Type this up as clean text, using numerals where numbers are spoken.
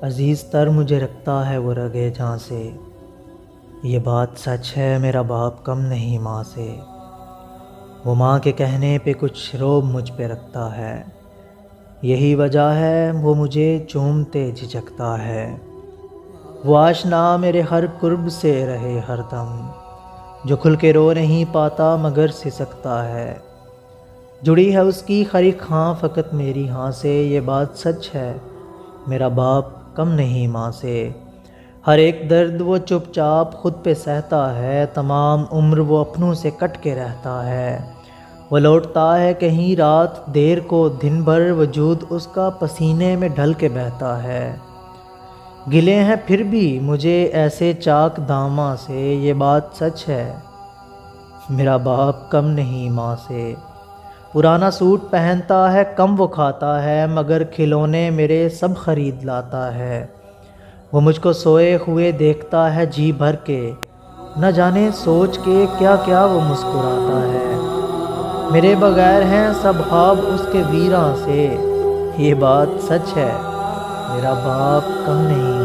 عزیز تر مجھے رکھتا ہے وہ رگے جہاں سے، یہ بات سچ ہے میرا باپ کم نہیں ماں سے، وہ ماں کے کہنے پہ کچھ روب مجھ پہ رکھتا ہے، یہی وجہ ہے وہ مجھے چومتے جھجکتا ہے، وہ آشنا میرے ہر قرب سے رہے ہر دم، جو کھل کے رو نہیں پاتا مگر سسکتا ہے، جڑی ہے اس کی ہر ایک ہاں فقط میری ہاں سے، یہ بات سچ ہے میرا باپ کم نہیں ماں سے، ہر ایک درد وہ چپ چاپ خود پہ سہتا ہے، تمام عمر وہ اپنوں سے کٹ کے رہتا ہے، وہ لوٹتا ہے کہیں رات دیر کو دن بھر، وجود اس کا پسینے میں ڈھل کے بہتا ہے، گلے ہیں پھر بھی مجھے ایسے چاک داماں سے، یہ بات سچ ہے میرا باپ کم نہیں ماں سے، پرانا سوٹ پہنتا ہے کم وہ کھاتا ہے، مگر کھلونے میرے سب خرید لاتا ہے، وہ مجھ کو سوئے ہوئے دیکھتا ہے جی بھر کے، نہ جانے سوچ کے کیا کیا وہ مسکراتا ہے، میرے بغیر ہیں سب خواب اس کے ویراں سے، یہ بات سچ ہے میرا باپ کم نہیں